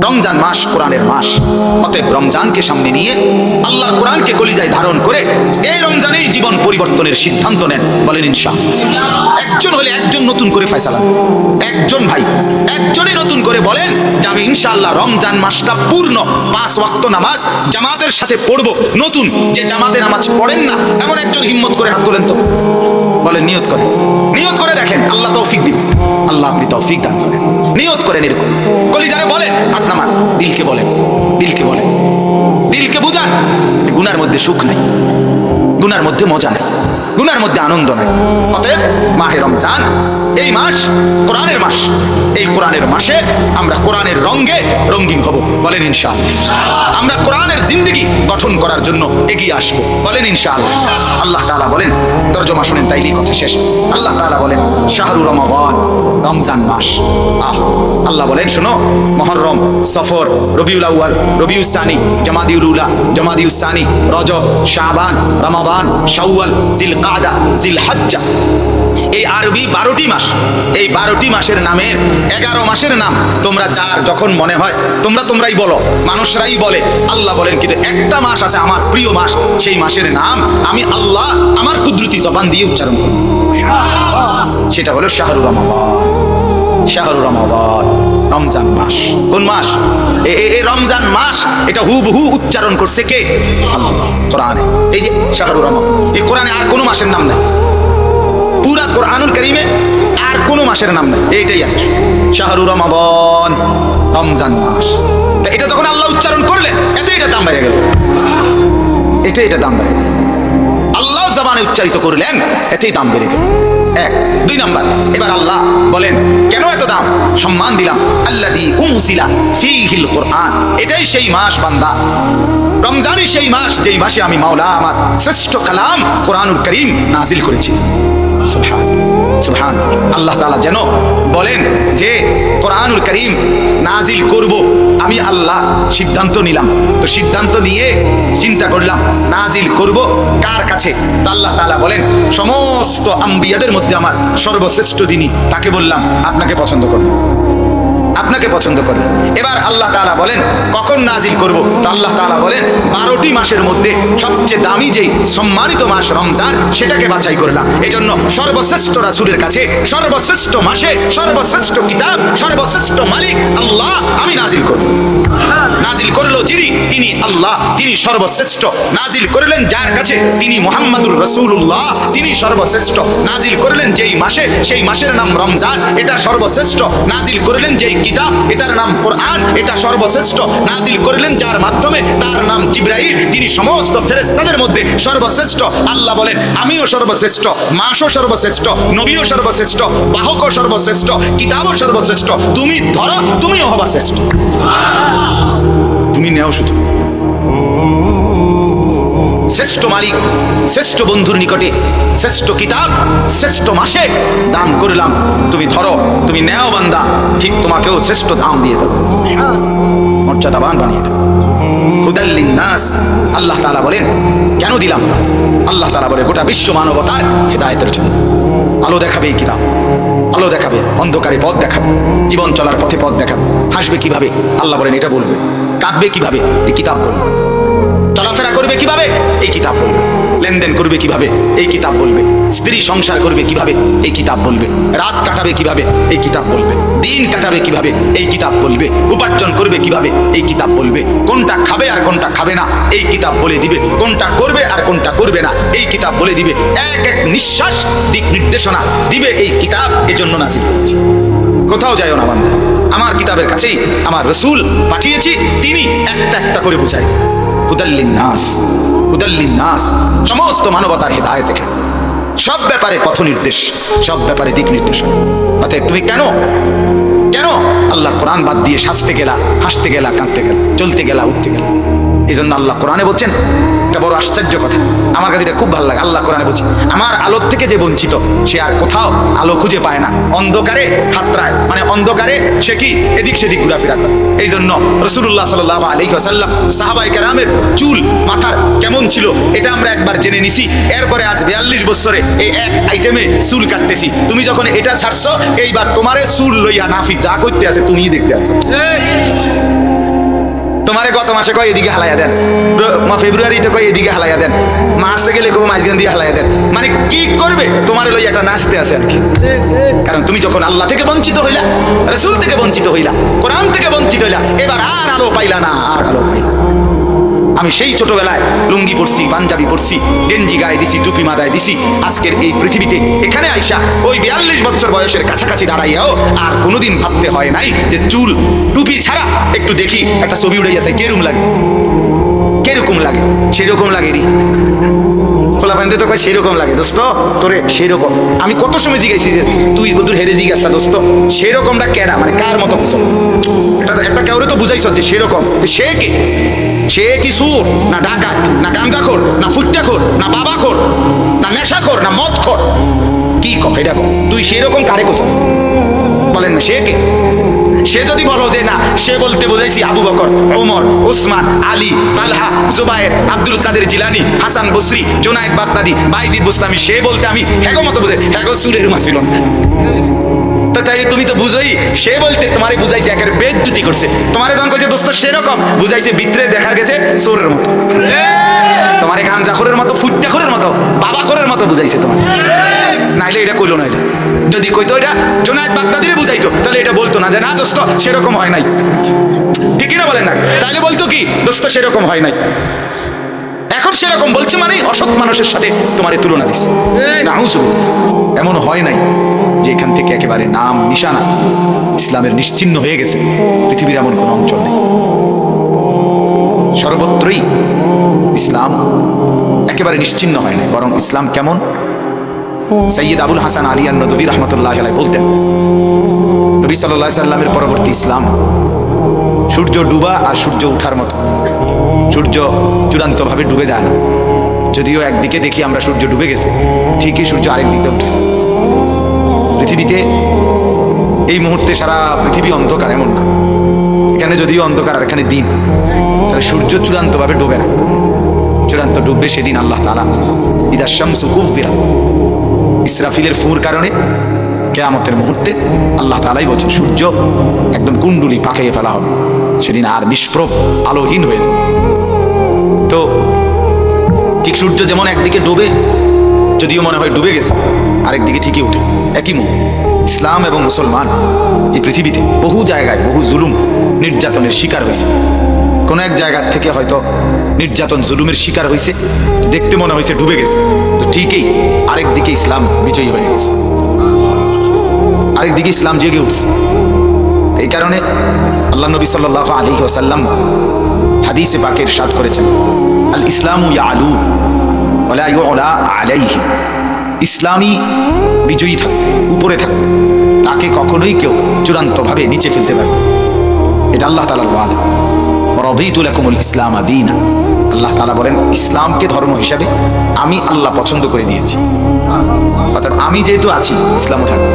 রমজান মাস কোরআনের মাস, অতএব রমজানকে সামনে নিয়ে আল্লাহর কোরআনকে কলিজায় ধারণ করে এই রমজানেই জীবন পরিবর্তনের সিদ্ধান্ত নেন। বলেন ইনশাআল্লাহ। একজন হলে একজন নতুন করে ফয়সালা, একজন ভাই একজনই নতুন করে বলেন যে আমি ইনশাআল্লাহ রমজান মাসটা পূর্ণ 5 ওয়াক্ত নামাজ জামাতের সাথে পড়ব। নতুন যে জামাতে নামাজ পড়েন না এমন একজন হিম্মত করে হাত তোলেন তো, বলেন নিয়ত করে, নিয়ত করে দেখেন, আল্লাহ তৌফিক দিবেন। আল্লাহ আপনি তৌফিক দান করেন। নিয়ত করেন এরকম কলিজারে বলেন, হাত নামান, দিলকে বলেন, দিলকে বলেন, দিলকে বুঝান গুনার মধ্যে সুখ নাই, গুনার মধ্যে মজা নাই, গুনার মধ্যে আনন্দ নাই। অতএব মাহে রমজান এই মাস কোরআনের মাস, এই কোরআনের মাসে আমরা কোরআনের রঙে রঙিন হব। বলেন ইনশাআল্লাহ। আমরা কোরআনের জিন্দেগি গঠন করার জন্য এগিয়ে আসব। বলেন ইনশাআল্লাহ। আল্লাহ তাআলা বলেন, তরজমা শুনেন তাইলেই কথা শেষ। আল্লাহ তাআলা বলেন শাহরু রমাদান, রমজান মাস। আল্লাহ বলেন শোনো, মুহররম, সফর, রবিউল আউয়াল, রবিউস সানি, জামাদিউল উলা, জামাদিউস সানি, রজব, শাবান, রমাদান, শাওয়াল, জিলকাদা, জিলহজ্জা, এই আরবি 12টি মাস। এই 12টি মাসের নামের 11 মাসের নাম তোমরা যার যখন মনে হয় তোমরাই বলো, মানুষরাই বলে। আল্লাহ বলেন কিন্তু একটা মাস আছে আমার প্রিয় মাস, সেই মাসের নাম আমি আল্লাহ আমার কুদরতি জবান দিয়ে উচ্চারণ করব, সেটা হলো শাহরু রমাদান। শাহরু রমাদান, রমজান মাস। কোন মাস? এই রমজান মাস। এটা হুবহু উচ্চারণ করছে কে? আল্লাহ কোরআনে। এই যে শাহরু রমাদান, এই কোরআনে আর কোনো মাসের নাম নাই, পুরা কোরআনুল কারীমে আর কোনো মাসের নাম নাই, এইটাই আছে শাহরু রমাদান, রমজান মাস। তা এটা যখন আল্লাহ উচ্চারণ করলেন এতে এটা দাম বেড়ে গেল, এটা দাম বেড়ে গেল। আল্লাহ জবানে উচ্চারিত করলেন এতেই দাম বেড়ে গেল। 1 2 নাম্বার, এবার আল্লাহ বলেন কেন এত দাম সম্মান দিলাম? আল্লাযী উনজিলা ফীহিল কোরআন, এটাই সেই মাস বান্দা, রমজানই সেই মাস যেই মাসে আমি মাওলা আমার শ্রেষ্ঠ কালাম কোরআনুল কারীম নাজিল করেছি। সুবহান সুবহান। আল্লাহ তাআলা যেন বলেন যে কোরআনুল কারীম নাজিল করব, আমি আল্লাহ সিদ্ধান্ত নিলাম। তো সিদ্ধান্ত নিয়ে চিন্তা করলাম নাজিল করব কার কাছে? তো আল্লাহ তাআলা বলেন সমস্ত আম্বিয়াদের মধ্যে আমার সর্বশ্রেষ্ঠ যিনি, তাকে বললাম আপনাকে পছন্দ করলাম, আপনাকে পছন্দ করলেন। এবার আল্লাহ তাআলা বলেন কখন নাজিল করব? তো আল্লাহ তাআলা বলেন 12টি মাসের মধ্যে সবচেয়ে দামি যেই সম্মানিত মাস রমজান, সেটাকে বাছাই করলাম। এজন্য সর্বশ্রেষ্ঠ রাসূলের কাছে সর্বশ্রেষ্ঠ মাসে সর্বশ্রেষ্ঠ কিতাব, সর্বশ্রেষ্ঠ মালিক আল্লাহ আমি নাজিল করব। নাজিল করলো যিনি, তিনি আল্লাহ, তিনি সর্বশ্রেষ্ঠ। নাজিল করলেন যার কাছে, তিনি মুহাম্মাদুর রাসূলুল্লাহ, তিনি সর্বশ্রেষ্ঠ। নাজিল করলেন যেই মাসে, সেই মাসের নাম রমজান, এটা সর্বশ্রেষ্ঠ। নাজিল করলেন যেই কিতাব, এটার নাম কোরআন, এটা সর্বশ্রেষ্ঠ। নাজিল করলেন যার মাধ্যমে, তার নাম জিবরাইল, তিনি সমস্ত ফেরেশতাদের মধ্যে সর্বশ্রেষ্ঠ। আল্লাহ বলেন আমিও সর্বশ্রেষ্ঠ, মাসও সর্বশ্রেষ্ঠ, নবীও সর্বশ্রেষ্ঠ, বাহকও সর্বশ্রেষ্ঠ, কিতাবও সর্বশ্রেষ্ঠ। তুমি ধরো, তুমিও হবা শ্রেষ্ঠ, তুমি নেও শুধু। শ্রেষ্ঠ মালিক, শ্রেষ্ঠ বন্ধুর নিকটে শ্রেষ্ঠ কিতাব, শ্রেষ্ঠ মাসে দান করলাম, তুমি ধরো, তুমি নেও বান্দা, ঠিক তোমাকেও শ্রেষ্ঠ দাম দিয়ে দেব, মর্যাদাবান বানিয়ে দেব। হুদাল লিন্নাস, আল্লাহ তাআলা বলেন কেন দিলাম? আল্লাহ তাআলা বলে গোটা বিশ্ব মানবতার হেদায়েতের জন্য। আলো দেখাবে এই কিতাব, আলো দেখাবে, অন্ধকারে পথ দেখাবে, জীবন চলার পথে পথ দেখাবে। হাসবে কিভাবে? আল্লাহ বলেন এটা বলবে। কাঁদবে কিভাবে? এই কিতাব বলবে। চলাফেরা করবে কিভাবে? এই কিতাব বলবে। লেনদেন করবে কিভাবে? এই কিতাব বলবে। স্ত্রী সংসার করবে কিভাবে? এই কিতাব বলবে। রাত কাটাবে কিভাবে? এই কিতাব বলবে। দিন কাটাবে কিভাবে? এই কিতাব বলবে। উপার্জন করবে কিভাবে? এই কিতাব বলবে। কোনটা খাবে আর কোনটা খাবে না এই কিতাব বলে দিবে। কোনটা করবে আর কোনটা করবে না এই কিতাব বলে দিবে। এক এক নিঃশ্বাস দিক নির্দেশনা দিবে এই কিতাব। এজন্য নাজিল করেছি। কোথাও যাইও না বান্দা, আমার কিতাবের কাছেই আমার রাসূল পাঠিয়েছি, তিনি একটা একটা করে বুঝায়। হুদাল্লিন নাস, হুদাল্লিন নাস, সমস্ত মানবতার হেদায়েত থেকে, সব ব্যাপারে পথ নির্দেশ, সব ব্যাপারে দিক নির্দেশনা। অতএব তুমি কেন আল্লাহর কোরআন বাদ দিয়ে সাজতে গেলা, হাসতে গেলা, কাঁদতে গেলা, চলতে গেলা, উঠতে গেলা? এই জন্য আল্লাহ কোরআনে বলছেন, এটা বড় আশ্চর্য কথা, আমার কাছে এটা খুব ভালো লাগে। আল্লাহ কোরআনে বলছে আমার আলোর থেকে যে বঞ্চিত, সে আর কোথাও আলো খুঁজে পায় না, অন্ধকারে হাতড়ায়, মানে অন্ধকারে সে কি এদিক সেদিক ঘোরাফেরা করে। এই জন্য রাসূলুল্লাহ সাল্লাল্লাহু আলাইহি ওয়াসাল্লাম, সাহাবায়ে কেরামের চুল মাথার কেমন ছিল এটা আমরা একবার জেনে নিছি। এরপরে আজ 42 বছরে এই এক আইটেমে চুল কাটতেছি। তুমি যখন এটা ছাড়ছো, এইবার তোমারে চুল লইয়া নাফি যা করতে আছে তুমিই দেখতে আছো। মাসে কয় এদিকে হালাইয়া দেন, ফেব্রুয়ারিতে কয় এদিকে হালাইয়া দেন, মার্চে গেলে কবে মাঝখান দিয়ে হালাইয়া দেন। মানে কি করবে? তোমার লই একটা নাচতে আছে আর কি। কারণ তুমি যখন আল্লাহ থেকে বঞ্চিত হইলা, রাসূল থেকে বঞ্চিত হইলা, কোরআন থেকে বঞ্চিত হইলা, এবার আর আলো পাইলা না, আর আলো পাইলা। আমি সেই ছোটবেলায় লুঙ্গি পরছি, পাঞ্জাবি পরছি, গেঞ্জি গায়ে দিছি, টুপি মাথায় দিছি। আজকের এই পৃথিবীতে এখানে আইসা ওই 42 বছর বয়সের কাছাকাছি দাঁড়াইয়াও আর কোনোদিন ভাবতে হয় নাই যে চুল টুপি ছাড়া একটু দেখি একটা ছবি উড়ে যাচ্ছে, কেরকম লাগে, কেরকম লাগে, সেরকম লাগে রে। খোলা প্যান্টে তো কয় সেরকম লাগে দোস্ত তোরে, সেরকম। আমি কত সময় জিজ্ঞাসি যে তুই কতদূর হেরে জিজ্ঞাসা দোস্ত, সেরকমটা কেডা, মানে কার মতো বুঝো? একটা কেউরে তো বুঝাইছ যে সেরকম, সে কে? সে কি সুর না ডাকাত না গাঁজাখোর না ফুট্টাখোর না বাবাখোর না নেশাখোর না মদখোর? কি কর এটা কর, তুই সেরকম কারে কোস বলেন না, সে কে? সে যদি বলো যে না, সে বলতে বোঝাইছি আবু বকর, ওমর, উসমান, আলী, তালহা, জুবায়ের, আব্দুল কাদের জিলানী, হাসান বসরি, জুনায়েদ বাগদাদি, বাইজিদ বুস্তামি, সে বলতে আমি হ্যাগো মতো বুঝে, হ্যাগো সুরের মাছিল না। তো তাইলে তুমি তো বুঝোই, সে বলতে তোমারে বুঝাইছে একের বেদ্যুতি করছে। তোমারে যখন কইছে দোস্ত সেরকম, বুঝাইছে ভিতরে দেখা গেছে চোরের মতো, তোমারে গাঞ্জাখোরের মতো, ফুট্টাখোরের মতো, বাবাখোরের মতো বুঝাইছে তোমার। নাইলে এটা কইলো না। এটা যদি কইতো এটা জুনায়েদ বাগদাদিরে বুঝাইতো, তাহলে এটা বলতো না যে না দোস্ত সেরকম হয় নাই, ঠিক না বলেন না? তাইলে বলতো কি দোস্ত সেরকম হয় নাই। এখন সেরকম বলছে মানে অসৎ মানুষের সাথে তোমারে তুলনা দিচ্ছে। নাউজুবিল্লাহ, এমন হয় নাই যে এখান থেকে একেবারে নাম নিশানা ইসলামের নিশ্চিহ্ন হয়ে গেছে। পৃথিবীর এমন কোন অঞ্চল নেই, সর্বত্রই ইসলাম একেবারে নিশ্চিহ্ন হয় না। বরং ইসলাম কেমন, সৈয়দ আবুল হাসান আলী আন-নদভী রাহমাতুল্লাহি আলাইহি বলতেন, নবী সাল্লাল্লাহু আলাইহি সাল্লামের পরবর্তী ইসলাম সূর্য ডুবা আর সূর্য ওঠার মতো। সূর্য চূড়ান্তভাবে ডুবে যায় না, যদিও একদিকে দেখি আমরা সূর্য ডুবে গেছে, ঠিকই সূর্য আরেক দিকে উঠছে। পৃথিবীতে এই মুহূর্তে সারা পৃথিবী অন্ধকার এমন না, এখানে যদিও অন্ধকার আর এখানে দিন, তাহলে সূর্য চূড়ান্তভাবে ডুবে না। চূড়ান্ত ডুববে সেদিন আল্লাহ তাআলা ইদা শামসু কুফিরাত, ইসরাফিলের ফুর কারণে কিয়ামতের মুহূর্তে আল্লাহ তাআলাই বলছেন সূর্য একদম কুণ্ডুলি পাকিয়ে ফেলা হবে, সেদিন আর নিষ্প্রভ আলোহীন হয়ে যাবে। তো ঠিক সূর্য যেমন একদিকে ডুবে, যদিও মনে হয় ডুবে গেছে, আরেকদিকে ঠিকই ওঠে। একই মুহূর্তে ইসলাম এবং মুসলমান এই পৃথিবীতে বহু জায়গায় বহু জুলুম নির্যাতনের শিকার হয়েছে। কোনো এক জায়গা থেকে হয়তো নির্যাতন জুলুমের শিকার হয়েছে, দেখতে মনে হয়েছে ডুবে গেছে, তো ঠিকই আরেকদিকে ইসলাম বিজয়ী হয়ে গেছে, আরেকদিকে ইসলাম জেগে উঠছে। এই কারণে আল্লাহ নবী সাল্লাল্লাহু আলাইহি ওয়াসাল্লাম হাদিসে পাকে ইরশাদ করেছেন, আল ইসলামু ইয়ালু ওয়ালা ইউলা আলাইহি, ইসলামী বিজয়ী থাকবে, উপরে থাকবে, তাকে কখনোই কেউ চূড়ান্তভাবে নিচে ফেলতে পারবে। এটা আল্লাহ তাআলার ওয়াদা। রাদিতু লাকুমুল ইসলাম দীনা, আল্লাহ তাআলা বলেন ইসলামকে ধর্ম হিসাবে আমি আল্লাহ পছন্দ করে দিয়েছি। অর্থাৎ আমি যেহেতু আছি, ইসলামও থাকবে।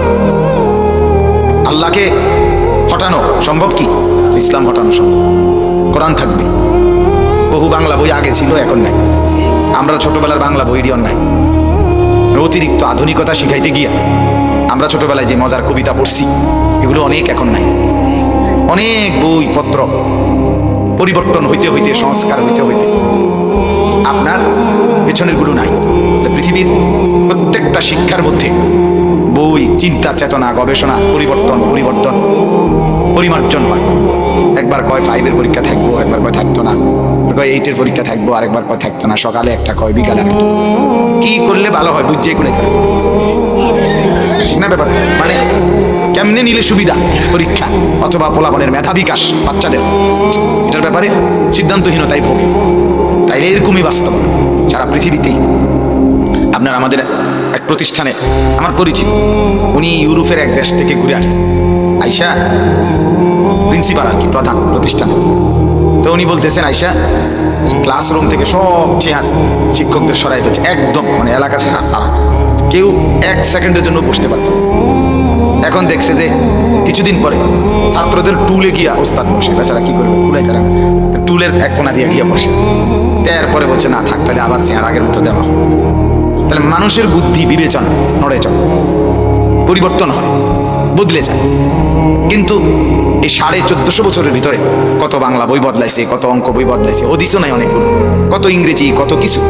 আল্লাহকে হটানো সম্ভব কি? ইসলাম হটানো সম্ভব। কোরআন থাকবে। বহু বাংলা বই আগে ছিল, এখন নাই। আমরা ছোটবেলার বাংলা বইটিও নাই। অতিরিক্ত আধুনিকতা শিখাইতে গিয়া আমরা ছোটবেলায় যে মজার কবিতা পড়ছি, এগুলো অনেক এখন নাই। অনেক বই পত্র পরিবর্তন হইতে হইতে, সংস্কার হইতে হইতে আপনার পেছনের গুলো নাই। পৃথিবীর প্রত্যেকটা শিক্ষার মধ্যে বই, চিন্তা, চেতনা, গবেষণা, পরিবর্তন পরিবর্তন পরিমার্জন হয়। একবার কয় 5-এর পরীক্ষা থাকবো, একবার কয় থাকতো না, কয় 8-এর পরীক্ষা থাকবো, আরেকবার কয় থাকতো না। সকালে একটা কয়, বিকালে একটা। কি করলে ভালো হয় বুঝছে করে থাকবে, ঠিক না ব্যাপার? মানে কেমনে নিলে সুবিধা পরীক্ষা অথবা ফলাফলের মেধা বিকাশ বাচ্চাদের, এটার ব্যাপারে সিদ্ধান্তহীনতাই ভোগে। তাই এরকমই বাস্তবতা সারা পৃথিবীতেই। আপনার আমাদের এক প্রতিষ্ঠানে আমার পরিচিত, উনি ইউরোপের এক দেশ থেকে ঘুরে আসছে, আইসা প্রিন্সিপাল আর কি, প্রধান প্রতিষ্ঠান। তো উনি বলতেছেন আইসা ক্লাসরুম থেকে সব চেয়ার শিক্ষকদের সরাই ফেলছে, একদম মানে এলাকা সারা, কেউ 1 সেকেন্ডের জন্য বসতে পারত। এখন দেখছে যে কিছুদিন পরে ছাত্রদের টুলে গিয়া ওস্তাদ বসে, বেচারা কি করবে, টুলে তারা টুলের এক কোনা দিয়ে গিয়া বসে। তারপরে বলছে না থাক, তাহলে আবার চেয়ার আগের মতো দেওয়া। তাহলে মানুষের বুদ্ধি বিবেচনা নড়ে চলে, পরিবর্তন হয়, বদলে যায়। কিন্তু এই 1450 বছরের ভিতরে কত বাংলা বই বদলাইছে, কত অঙ্ক বই বদলাইছে, হদিসও নাই অনেকগুলো, কত ইংরেজি, কত কিছু,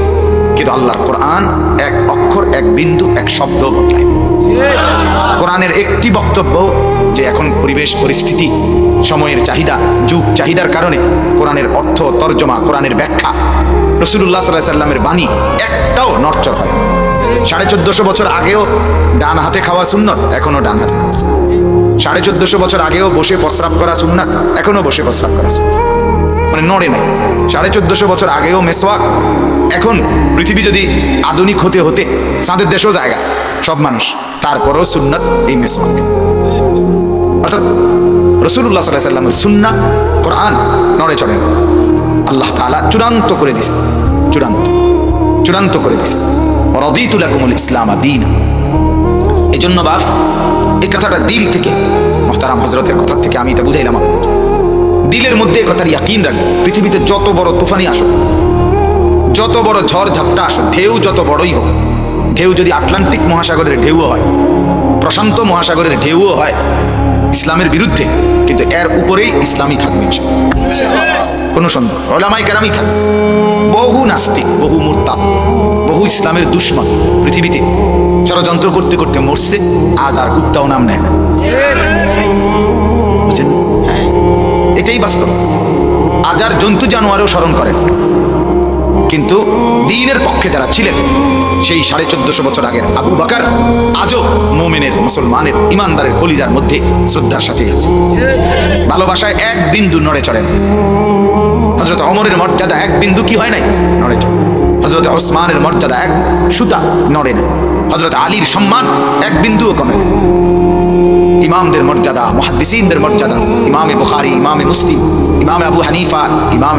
কিন্তু আল্লাহর কোরআন এক অক্ষর, এক বিন্দু, এক শব্দ বদলায়। কোরআনের একটি বক্তব্য যে এখন পরিবেশ পরিস্থিতি, সময়ের চাহিদা, যুগ চাহিদার কারণে কোরআনের অর্থ, তর্জমা, কোরআনের ব্যাখ্যা, রাসূলুল্লাহ সাল্লাল্লাহু আলাইহি সাল্লামের বাণী একটাও নড়চড় হয়। 1450 বছর আগেও ডান হাতে খাওয়া সুন্নত, এখনো ডান হাতে খাওয়া সুন্নত। 1450 বছর আগেও বসে প্রস্রাব করা সুন্নাত, এখনো বসে প্রস্রাব করা সুন্নাত, মানে নড়ে নাই। 1450 বছর আগেও মেসওয়াক, এখন পৃথিবী যদি আধুনিক হতে হতে চাঁদের দেশও জায়গা সব মানুষ, তারপরেও সুন্নাত এই মেসওয়াক। অর্থাৎ রাসূলুল্লাহ সাল্লাল্লাহু আলাইহি সাল্লামের সুন্নাহ কোরআন নড়ে চড়ে না। আল্লাহ তাআলা চূড়ান্ত করে দিয়েছে, চূড়ান্ত করে দিয়েছে। রাদিতু লাকুমুল ইসলাম দীনা। এই জন্য বাপ, এই কথাটা দিল থেকে, মুহতারাম হযরতের কথা থেকে আমি এটা বুঝাইলাম, দিলের মধ্যে কথার ইয়াকিন রাখবে। পৃথিবীতে যত বড় তুফানি আসুক, যত বড় ঝড় ঝাপটা আসুক, ঢেউ যত বড়ই হোক, ঢেউ যদি আটলান্টিক মহাসাগরের ঢেউও হয়, প্রশান্ত মহাসাগরের ঢেউও হয় ইসলামের বিরুদ্ধে, কিন্তু এর উপরেই ইসলামই থাকবে, কোনো সন্দেহ। উলামায়ে কেরামই থাকবে। বহু নাস্তিক, বহু মুরতাদ, বহু ইসলামের দুশমন পৃথিবীতে ষড়যন্ত্র করতে করতে মরছে, আজ আর কুত্তাও নাম নেয় না। বুঝছেন? হ্যাঁ, এটাই বাস্তব। আজ আর জন্তু জানোয়ারও স্মরণ করেন, কিন্তু দ্বীনের পক্ষে যারা ছিলেন, সেই 1450 বছর আগের আবু বকর আজও মুমিনের, মুসলমানের, ইমানদারের কলিজার মধ্যে শ্রদ্ধার সাথেই আছে। ভালোবাসায় এক বিন্দু নড়ে চড়ে না। হযরত ওমরের মর্যাদা এক বিন্দু কি হয় নাই, নড়ে চড়ে। হযরত ওসমানের মর্যাদা এক সুতা নড়ে না। হযরত আলীর সম্মান এক বিন্দুও কমে না। ইমামদের মর্যাদা, মুহাদ্দিসিনদের মর্যাদা, ইমামে বুখারী, ইমামে মুসলিম, ইমামে আবু হানিফা, ইমাম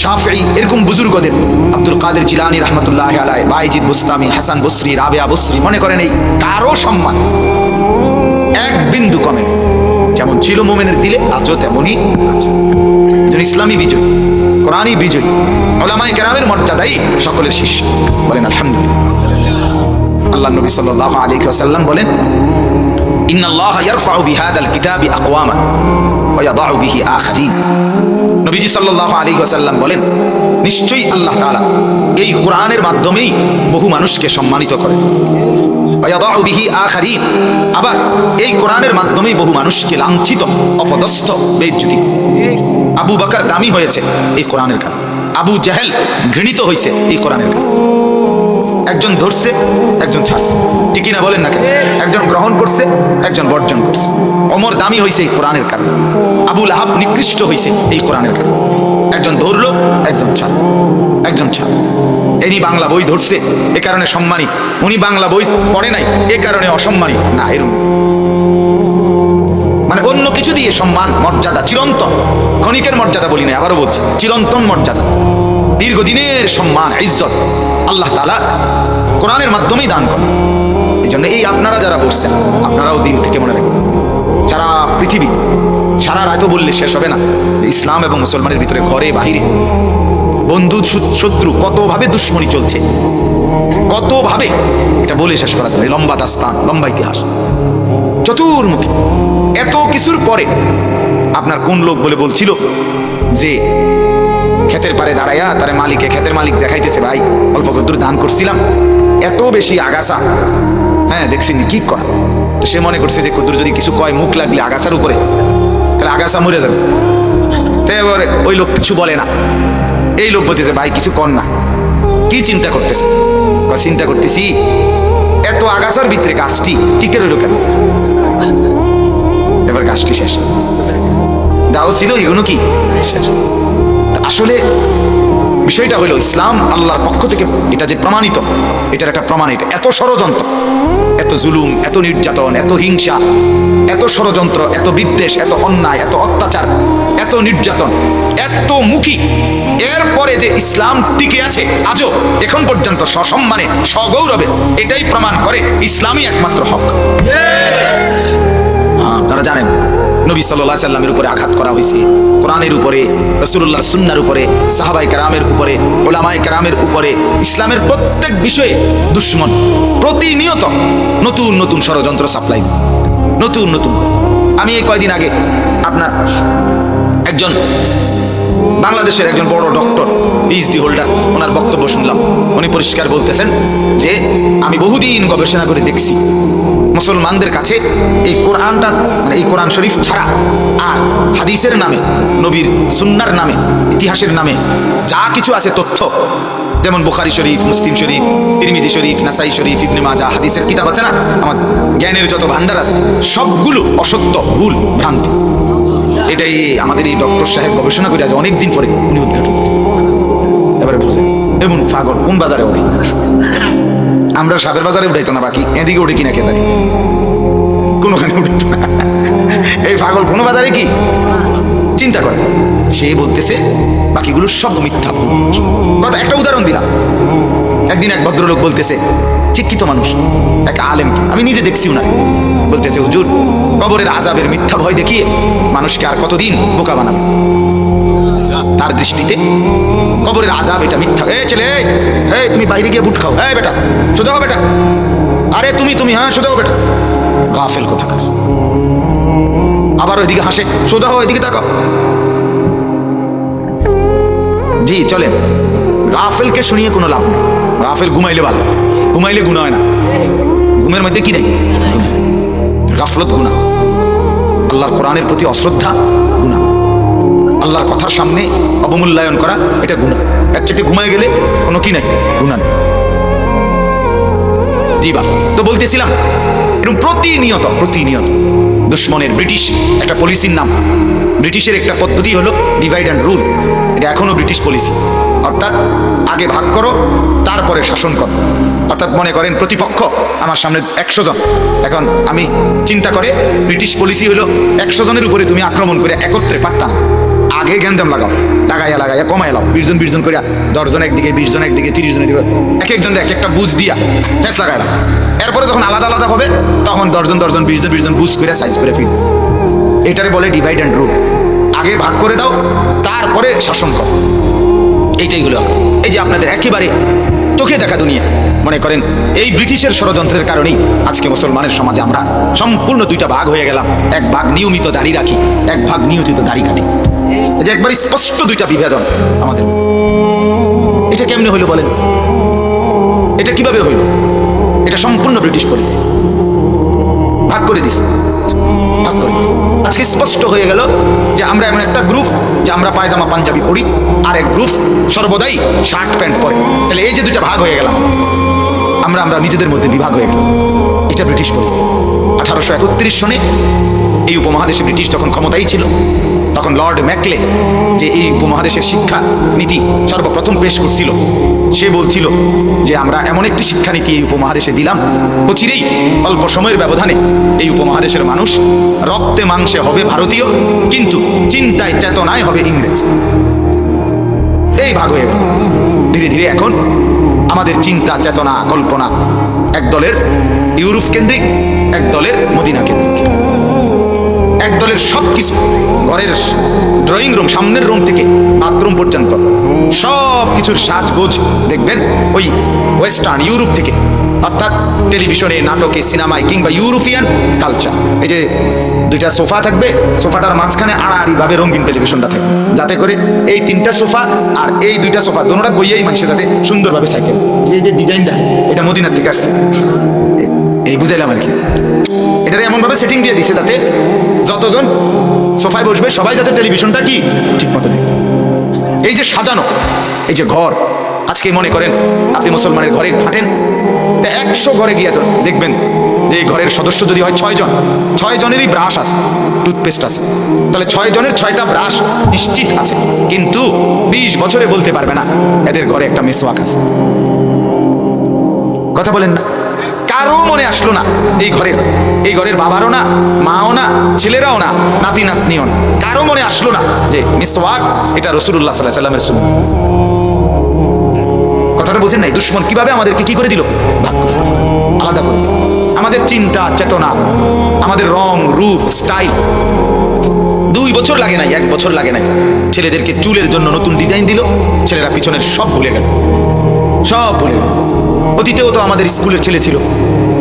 শাফিঈ, এরকম বুজুর্গদের, আব্দুল কাদের জিলানী রাহমাতুল্লাহি আলাইহি, বাইজিদ বুস্তামি, হাসান বসরি, রাবেয়া বসরি, মনে করেন এই কারো সম্মান এক বিন্দু কমে না। যেমন ছিল মুমিনের দিলে, আজও তেমনই আছে। যেন ইসলামী বিজয়, কোরআনই বিজয়, উলামায়ে কেরামের মর্যাদাই সকলের শীর্ষে। বলেন আলহামদুলিল্লাহ। আল্লাহ নবী সাল্লাল্লাহু আলাইহি ওয়াসাল্লাম বলেন, ইন্নাল্লাহা ইয়ারফাউ বিহাদাল কিতাবি আকওয়ামান ওয়া ইয়াদাউ বিহি আখারিন। নবীজি সাল্লাল্লাহু আলাইহি ওয়াসাল্লাম বলেন, নিশ্চয়ই আল্লাহ তাআলা এই কোরআনের মাধ্যমেই বহু মানুষকে সম্মানিত করেন। ওয়া ইয়াদাউ বিহি আখারিন, আবার এই কোরআনের মাধ্যমেই বহু মানুষকে লাঞ্ছিত, অপদস্থ, বেইজ্জতি। আবু বকর দামি হয়েছে এই কোরআনের কারণে, আবু জাহেল ঘৃণিত হয়েছে এই কোরআনের কারণে। একজন ধরছে, একজন ছাড়ছে, ঠিকই না বলেন না কেন? একজন গ্রহণ করছে, একজন বর্জন করছে। ওমর দামি হয়েছে এই কোরআনের কারণে, আবু লাহাব নিকৃষ্ট হয়েছে এই কোরআনের কারণে। একজন ধরলো, একজন ছাড়, একজন ছাড়। ইনি বাংলা বই ধরছে এ কারণে সম্মানী, উনি বাংলা বই পড়ে নাই এ কারণে অসম্মানী না, এরকম মানে অন্য কিছু দিয়ে সম্মান, মর্যাদা চিরন্তন, ক্ষণিকের মর্যাদা বলি না, আবারও বলছি, চিরন্তন মর্যাদা, দীর্ঘদিনের সম্মান, ইজ্জত আল্লাহ তাআলা কোরআনের মাধ্যমেই দান করেন। এই জন্য এই আপনারা যারা বসছেন, আপনারাও দিল থেকে মনে রাখবেন, সারা পৃথিবী, সারা রাতও বললে শেষ হবে না, ইসলাম এবং মুসলমানের ভিতরে ঘরে বাহিরে বন্ধু শত্রু কতভাবে দুশ্মনী চলছে, কতভাবে, এটা বলে শেষ করা যাবে। লম্বা দাস্তান, লম্বা ইতিহাস, চতুর্মুখী। এত কিছুর পরে আপনার কোন লোক বলে বলছিল যে ক্ষেতের পারে দাঁড়াইয়া তারে মালিকে, ক্ষেতের মালিক দেখাইতেছে, ভাই অল্প দূর দান করছিলাম, এত বেশি আগাছা, হ্যাঁ দেখছেন কি করা। তো সে মনে করছে যে কদ্দুর যদি কিছু কয়, মুখ লাগলে আগাছার উপরে, তাহলে আগাছা মরে যাবে। তো এবারে ওই লোক কিছু বলে না, এই লোক বলতেছে, ভাই কিছু কর না, কি চিন্তা করতেছে? চিন্তা করতেছি এত আগাছার ভিতরে গাছটি টিকে রইল কেন? এবার গাছটি শেষ, যাও ছিল এগুলো কি শেষ। আসলে বিষয়টা হলো, ইসলাম আল্লাহর পক্ষ থেকে এটা যে প্রমাণিত, এটার একটা প্রমাণ। এটা এত ষড়যন্ত্র, এত জুলুম, এত নির্যাতন, এত হিংসা, এত ষড়যন্ত্র, এত বিদ্বেষ, এত অন্যায়, এত অত্যাচার, এত নির্যাতন, এত মুখী, এরপরে যে ইসলাম টিকে আছে আজও এখন পর্যন্ত সসম্মানে, সগৌরবে, এটাই প্রমাণ করে ইসলামই একমাত্র হক। আপনারা জানেন নবী সাল্লাল্লাহু আলাইহি সাল্লামের উপরে আঘাত করা হয়েছে, কোরআনের উপরে, রাসূলুল্লাহর সুন্নাহর উপরে, সাহাবায়ে কেরামের উপরে, উলামায়ে কেরামের উপরে, ইসলামের প্রত্যেক বিষয়ে দুশমন প্রতিনিয়ত নতুন নতুন ষড়যন্ত্র সাপ্লাই, নতুন নতুন। আমি এই কয়দিন আগে আপনার একজন বাংলাদেশের একজন বড় ডক্টর, পিএইচডি হোল্ডার, ওনার বক্তব্য শুনলাম। উনি পরিষ্কার বলতেছেন যে আমি বহুদিন গবেষণা করে দেখছি মুসলমানদের কাছে এই কোরআনটা, মানে এই কোরআন শরীফ ছাড়া আর হাদিসের নামে, নবীর সুন্নার নামে, ইতিহাসের নামে যা কিছু আছে তথ্য, যেমন বুখারী শরীফ, মুসলিম শরীফ, তিরমিজি শরীফ, নাসাই শরীফ, ইবনে মাজাহ, হাদিসের কিতাব আছে না, আমার জ্ঞানের যত ভান্ডার আছে সবগুলো অসত্য, ভুল, ভ্রান্তি। এটাই আমাদের এই ডক্টর সাহেব গবেষণা করে আছে অনেকদিন পরে উনি উদ্ঘাটন করছেন। এবারে বুঝেন এমন পাগল কোন বাজারে ওঠে? আমরা সাদের বাজারে উঠাইতো না, বাকি এদিকে উঠে কিনা কে জানি, কোনোখানে উঠাইতো না। এই পাগল কোনো বাজারে কি চিন্তা করে, সে বলতেছে বাকিগুলো সব মিথ্যা কথা। একটা উদাহরণ দিলাম, একদিন এক ভদ্রলোক বলতেছে, শিক্ষিত মানুষ, এক আলেমকে আমি নিজে দেখছিও না, বলতেছে হুজুর কবরের আযাবের মিথ্যা ভয় দেখিয়ে মানুষকে আর কতদিন বোকা বানাবে। তার দৃষ্টিতে কবরের আযাব এটা মিথ্যা। এ ছেলে, হে তুমি বাইরে গিয়ে বুট খাও, হ্যাঁ বেটা সোজা হও বেটা, আরে তুমি হ্যাঁ সোজা হও বেটা, গাফেল কোথাকার। আবার ওইদিকে হাসে, সোজা হও ওইদিকে তাকাও। জি চলেন, গাফেলকে শুনিয়ে কোনো লাভ নেই। গাফেল ঘুমাইলে ভালো, ঘুমাইলে গুনাহ হয় না। ঘুমের মধ্যে কি নেই? গাফলত গুনাহ। আল্লাহর কোরআনের প্রতি অশ্রদ্ধা গুনাহ। আল্লাহর কথার সামনে অবমূল্যায়ন করা এটা গুনাহ। একচেটে ঘুমায় গেলে কোনো কি নাই, গুনাহ নেই। জি বাপ, তো বলতেছিলাম এরকম প্রতিনিয়ত দুশ্মনের, ব্রিটিশ একটা পলিসির নাম, ব্রিটিশের একটা পদ্ধতি হলো ডিভাইড অ্যান্ড রুল। এটা এখনো ব্রিটিশ পলিসি, অর্থাৎ আগে ভাগ করো তারপরে শাসন করো। অর্থাৎ মনে করেন প্রতিপক্ষ আমার সামনে 100 জন, এখন আমি চিন্তা করে ব্রিটিশ পলিসি হলো 100 জনের উপরে তুমি আক্রমণ করে একত্রে পারতাম, আগে গ্যাঞ্জাম লাগাইয়া কমাই লাও, 20 জন করে, 10 জন একদিকে, 20 জন একদিকে, 30 জন একদিকে, এক একজনের এক একটা বুঝ দিয়া ফেস লাগাইলাম। এরপরে যখন আলাদা আলাদা হবে তখন 10 জন 20 জন বুঝ করে সাইজ করে ফিরবে। এটারে বলে ডিভাইড অ্যান্ড রুল। আগে ভাগ করে দাও তারপরে শাসন করো। এইটাই হলো, এই যে আপনাদের একেবারে চোখে দেখা দুনিয়া। মনে করেন এই ব্রিটিশের ষড়যন্ত্রের কারণেই আজকে মুসলমানের সমাজে আমরা সম্পূর্ণ দুইটা ভাগ হয়ে গেলাম। এক ভাগ নিয়মিত দাড়ি রাখি, এক ভাগ নিয়মিত দাড়ি কাটি। এই যে একবার স্পষ্ট দুইটা বিভাজন আমাদের। এটা কেমনে হইলো বলেন? এটা কিভাবে হইল? এটা সম্পূর্ণ ব্রিটিশ পলিসি। ভাগ করে দিছে। আজকে স্পষ্ট হয়ে গেল যে আমরা এমন একটা গ্রুপ যে আমরা পায়জামা পাঞ্জাবি পরি, আর এক গ্রুপ সর্বদাই শার্ট প্যান্ট পরে। তাহলে এই যে দুইটা ভাগ হয়ে গেলাম, আমরা নিজেদের মধ্যে বিভাগ হয়ে গেলাম। এটা ব্রিটিশ পলিসি। 1831 সনে এই উপমহাদেশে ব্রিটিশ যখন ক্ষমতায় ছিল, তখন লর্ড ম্যাকলে যে এই উপমহাদেশের শিক্ষা নীতি সর্বপ্রথম পেশ করছিল, সে বলছিল যে আমরা এমন একটি শিক্ষানীতি এই উপমহাদেশে দিলাম, অচিরেই অল্প সময়ের ব্যবধানে এই উপমহাদেশের মানুষ রক্তে মাংসে হবে ভারতীয়, কিন্তু চিন্তায় চেতনায় হবে ইংরেজ। এই ভাগ হয়ে গেল। ধীরে ধীরে এখন আমাদের চিন্তা, চেতনা, কল্পনা এক দলের ইউরোপ কেন্দ্রিক, এক দলের মদিনা কেন্দ্রিক। এক দলের সবকিছু, ঘরের ড্রয়িং রুম, সামনের রুম থেকে বাথরুম পর্যন্ত সব কিছুর সাজগোজ দেখবেন ওই ওয়েস্টার্ন ইউরোপ থেকে। অর্থাৎ টেলিভিশনে, নাটকে, সিনেমায় কিংবা ইউরোপিয়ান কালচার। এই যে দুইটা সোফা থাকবে, সোফাটার মাঝখানে আড়াআড়ি ভাবে রঙিন টেলিভিশনটা থাকবে, যাতে করে এই 3টা সোফা আর এই 2টা সোফা দোনোটা বইয়েই মানুষের যাতে সুন্দরভাবে সাইকেল। এই যে ডিজাইনটা, এটা মদিনার থেকে আসছে। এই বুঝাইলাম আর কি। এটারে এমন ভাবে সেটিং দিয়ে দিছে যাতে যতজন সোফায় বসবে সবাই যাতে টেলিভিশনটা কি ঠিক মতো দেখতে। এই যে সাজানো, এই যে ঘর, আজকে মনে করেন আপনি মুসলমানের ঘরে হাঁটেন, 100 ঘরে গিয়ে তো দেখবেন যে এই ঘরের সদস্য যদি হয় 6 জন, 6 জনেরই ব্রাশ আছে, টুথপেস্ট আছে। তাহলে 6 জনের 6টা ব্রাশ নিশ্চিত আছে, কিন্তু 20 বছরে বলতে পারবে না এদের ঘরে একটা মেসওয়াক আছে। কথা বলেন না? কারো মনে আসলো না এই ঘরের বাবারও না, মাও না, ছেলেরাও না, নাতি নাতনিও না, কারো মনে আসলো না যে মিসওয়াক এটা রাসূলুল্লাহ সাল্লাল্লাহু আলাইহি ওয়াসাল্লামের সুন্নাহ। কথাটা বুঝেন নাই? দুশমন কিভাবে আমাদেরকে কি করে দিল? আলাদা করে। আমাদের চিন্তা, চেতনা, আমাদের রং, রূপ, স্টাইল 2 বছর লাগে নাই, 1 বছর লাগে নাই। ছেলেদেরকে চুলের জন্য নতুন ডিজাইন দিল, ছেলেরা পিছনের সব ভুলে গেল, সব ভুলে গেল। অতীতেও তো আমাদের স্কুলের ছেলে ছিল,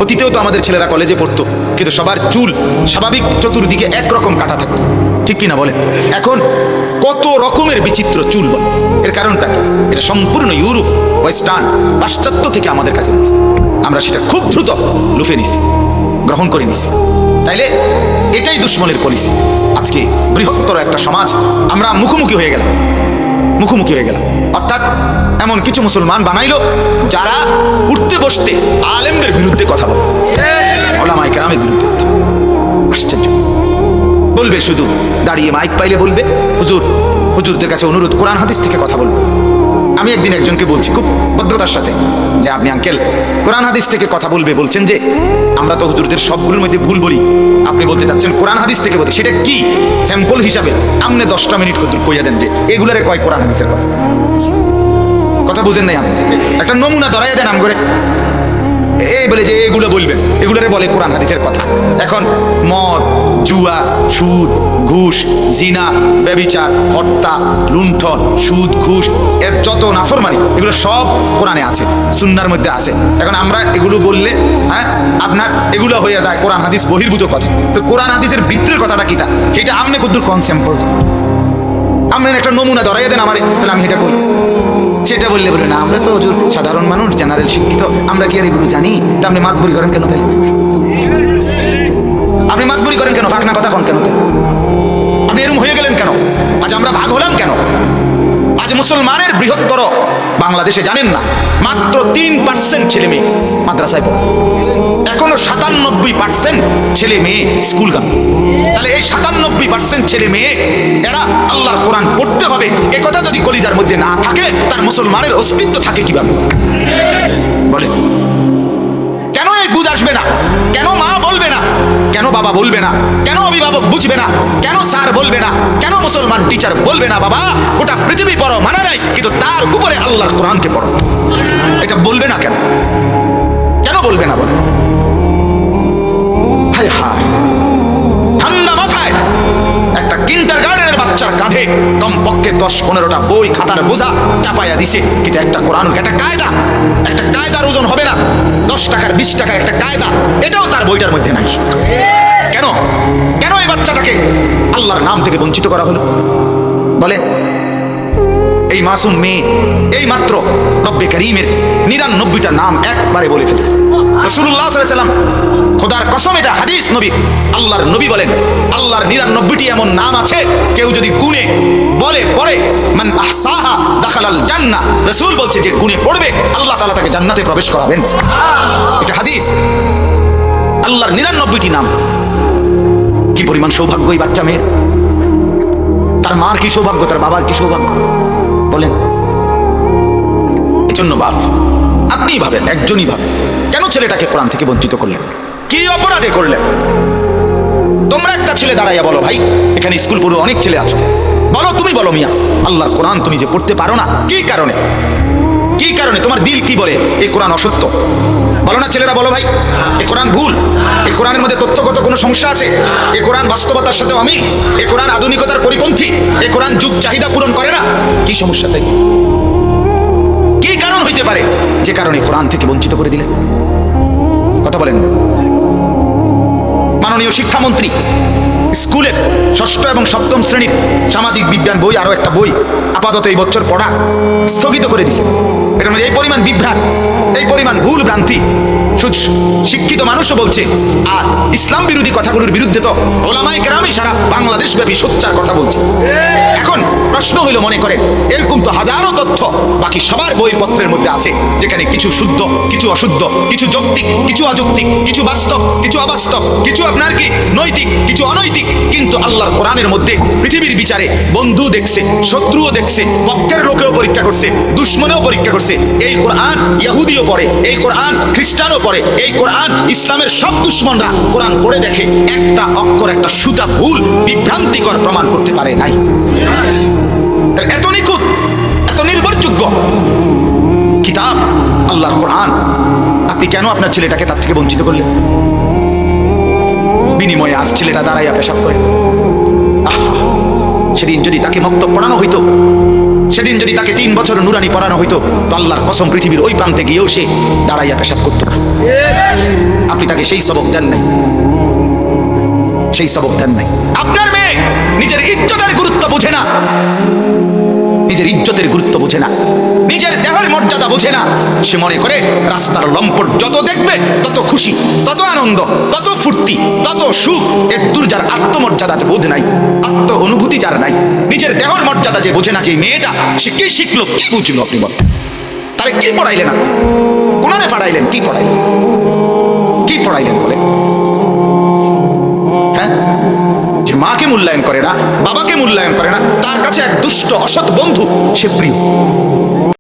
অতীতেও তো আমাদের ছেলেরা কলেজে পড়তো, কিন্তু সবার চুল স্বাভাবিক চতুর্দিকে একরকম কাটা থাকতো, ঠিক কিনা বলেন? এখন কত রকমের বিচিত্র চুল। এর কারণটা কি? এটা সম্পূর্ণ ইউরোপ, ওয়েস্টার্ন, পাশ্চাত্য থেকে আমাদের কাছে নিচ্ছে। আমরা সেটা খুব দ্রুত লুফে নিছি, গ্রহণ করে নিছি। তাইলে এটাই দুশ্মনের পলিসি। আজকে বৃহত্তর একটা সমাজ আমরা মুখোমুখি হয়ে গেলাম, মুখোমুখি হয়ে গেলাম। অর্থাৎ এমন কিছু মুসলমান বানাইলো যারা উঠতে বসতে আলেমদের বিরুদ্ধে কথা বলে, ওলামায়ে কেরামের বিরুদ্ধে কথা বলে। আশ্চর্য। বলবে শুধু দাঁড়িয়ে মাইক পাইলে বলবে হুজুর, হুজুরদের কাছে অনুরোধ কোরআন হাদিস থেকে কথা বলবে। আমি একদিন একজনকে বলছি খুব ভদ্রতার সাথে যে আপনি আঙ্কেল কোরআন হাদিস থেকে কথা বলবে বলছেন যে আমরা তো হুজুরদের সবগুলোর মধ্যে ভুল বলি, আপনি বলতে চাচ্ছেন কোরআন হাদিস থেকে বলতে, সেটা কি স্যাম্পল হিসাবে আপনি 10টা মিনিট কইয়া দেন যে এগুলারে কয় কোরআন হাদিসের কথা। কথা বুঝেন নাই? আপনি একটা নমুনা ধরাইয়া দেন আম করে, এই বলে যে এগুলো বলবেন, এগুলোরে বলে কোরআন হাদিসের কথা। এখন মদ, জুয়া, সুদ, ঘুষ, জিনা, ব্যভিচার, হত্যা, লুণ্ঠন, সুদ, ঘুষ, এর যত নাফরমানি এগুলো সব কোরআনে আছে, সুন্নাহর মধ্যে আছে। এখন আমরা এগুলো বললে আপনার এগুলো হয়ে যায় কোরআন হাদিস বহির্ভূত কথা। তো কোরআন হাদিসের ভিতরের কথাটা কি তা সেটা আপনি কত কনসেম্পল, আপনি একটা নমুনা ধরাইয়া দেন আমারে, তাহলে আমি এটা বলি। সেটা বললে বলে না আমরা তো হুজুর সাধারণ মানুষ, জেনারেল শিক্ষিত, আমরা কি আর এগুলো জানি? তা আপনি মাতবুরি করেন কেন? তাহলে আপনি মাতবুরি করেন কেন? ফাঁকনা কথা কন কেন? আপনি এরকম হয়ে গেলেন কেন? আজ আমরা ভাগ হলাম কেন? আজ মুসলমানের বৃহত্তর বাংলাদেশে জানেন না মাত্র 3% ছেলে মেয়ে মাদ্রাসায় পড়ে, এখনো 97% ছেলে মেয়ে স্কুল গান। তাহলে এই 97% ছেলে মেয়ে এরা আল্লাহর কোরআন পড়তে হবে, এ কথা যদি কলিজার মধ্যে না থাকে তার মুসলমানের অস্তিত্ব থাকে কিভাবে? বলে কেন এই বুঝ আসবে না? কেন মা বলবে না? কেন বাবা বলবে না? কেন অভিভাবক বুঝবে না? কেন স্যার বলবে না? কেন মুসলমান টিচার বলবে না বাবা গোটা পৃথিবী পড়ো মানা নাই, কিন্তু তার উপরে আল্লাহর কোরআনকে পড়ো? এটা বলবে না কেন? কেন বলবে না? বলে হায় হায়, ঠান্ডা মাথায় একটা কিন্ডারগার্টেনের বাচ্চার কাঁধে কমপক্ষে 10-15টা বই খাতার বোঝা চাপাইয়া দিছে, কিন্তু একটা কোরআন, একটা কায়দা, একটা কায়দার ওজন হবে না 10 টাকার 20 টাকার একটা কায়দা, এটাও তার বইটার মধ্যে নাই। কেন? কেন এই বাচ্চাটাকে আল্লাহর নাম থেকে বঞ্চিত করা হলো? বলে এই মাসুম মেয়ে এই মাত্র রব্বে করিমের 99টা নাম একবারে বলে ফেলছে। রাসূলুল্লাহ সাল্লাল্লাহু আলাইহি ওয়াসাল্লাম, খোদার কসম এটা হাদিস, নবী আল্লাহর নবী বলেন আল্লাহর 99টি এমন নাম আছে কেউ যদি গুণে বলে পড়ে মান আহসাহা দাখালাল জান্নাহ, রাসূল বলছে যে গুণে পড়বে আল্লাহ তাআলা তাকে জান্নাতে প্রবেশ করাবেন। এটা হাদিস। আল্লাহর 99টি নাম। কি পরিমাণ সৌভাগ্য এই বাচ্চা মেয়ের! তার মার কি সৌভাগ্য, তার বাবার কি সৌভাগ্য বলেন। এজন্য বাপ আপনিই ভাবেন, একজনই ভাবেন, কেন ছেলেটাকে কোরআন থেকে বঞ্চিত করলেন? কি অপরাধে করলেন? তোমরা একটা ছেলে দাঁড়াইয়া বলো, ভাই এখানে স্কুল পড়ো অনেক ছেলে আছো, বলো, তুমি বলো মিয়া আল্লাহর কোরআন তুমি যে পড়তে পারো না, কি কারণে? কি কারণে? তোমার দিল কি বলে এই কোরআন অসত্য? বলো না ছেলেরা, বলো ভাই এই কোরআন ভুল, এই কোরআনের মধ্যে তথ্যগত কোনো সমস্যা আছে, এই কোরআন বাস্তবতার সাথে অমিল, এই কোরআন আধুনিকতার পরিপন্থী, এই কোরআন যুগ চাহিদা পূরণ করে না। কি সমস্যা? তাই কি কারণ হইতে পারে যে কারণে কোরআন থেকে বঞ্চিত করে দিলেন? কথা বলেন। মাননীয় শিক্ষামন্ত্রী স্কুলের 6ষ্ঠ এবং 7ম শ্রেণীর সামাজিক বিজ্ঞান বই, আরো একটা বই আপাতত এই বছর পড়া স্থগিত করে দিয়েছে। এটার মধ্যে এই পরিমাণ বিভ্রাট, এই পরিমাণ ভুল ভ্রান্তি, শিক্ষিত মানুষও বলছে, আর ইসলাম বিরোধী কথাগুলোর বিরুদ্ধে তো ওলামায়ে কেরামই সারা বাংলাদেশ ব্যাপী সোচ্চার কথা বলছে। এখন প্রশ্ন হইল, মনে করেন এরকম তো হাজারো তথ্য বাকি সবার বইপত্রের মধ্যে আছে, যেখানে কিছু শুদ্ধ, কিছু অশুদ্ধ, কিছু যৌক্তিক, কিছু অযৌক্তিক, কিছু বাস্তব, কিছু অবাস্তব, কিছু আপনার কি নৈতিক, কিছু অনৈতিক, কিন্তু আল্লাহর কোরআনের মধ্যে পৃথিবীর বিচারে বন্ধু দেখছে, শত্রুও দেখছে, পক্ষের লোকেও পরীক্ষা করছে, দুশ্মনেও পরীক্ষা করছে। এই কোরআন ইহুদিও পড়ে, এই কোরআন খ্রিস্টানও পড়ে, এই কোরআন ইসলামের সব দুশ্মনরা কোরআন পড়ে দেখে, একটা অক্ষর, একটা সুতা ভুল বিভ্রান্তিকর প্রমাণ করতে পারে নাই। এত নিখুঁত, এত নির্ভরযোগ্য কিতাব আল্লাহর কোরআন, আপনি কেন আপনার ছেলেটাকে তার থেকে বঞ্চিত করলেন? বিনিময়ে আজ ছেলেটা দাঁড়াইয়া পেশাব করে। সেদিন যদি তাকে মক্তব পড়ানো হইতো, সেদিন যদি তাকে 3 বছর নুরানি পড়ানো হইতো তো আল্লাহর কসম পৃথিবীর ওই প্রান্তে গিয়েও সে দাঁড়াইয়া পেশাব করতো না। আপনি তাকে সেই সবক দেন নাই, সেই সবক দেন নাই। আপনার মেয়ে নিজের ইজ্জতের গুরুত্ব বোঝে না, নিজের ইজ্জতের গুরুত্ব বোঝে না, নিজের দেহের মর্যাদা বোঝে না। সে মনে করে রাস্তার লম্পট যত দেখবে তত খুশি, তত আনন্দ, তত ফুর্তি, তত সুখ। এর দূর যার আত্মমর্যাদা বোধ নাই, আত্ম অনুভূতি যার নাই, নিজের দেহের মর্যাদা যে বোঝে না, যে মেয়েটা সে কি শিখলো, কি বুঝলো? আপনি বলেন, তারে কি পড়াইলেন? আপনি কোনানে ফাড়াইলেন? কি পড়াইলেন? কি পড়াইলেন বলে? হ্যাঁ, যে মাকে মূল্যায়ন করে না, বাবাকে মূল্যায়ন করে না, তার কাছে এক দুষ্ট অসৎ বন্ধু সে প্রিয়।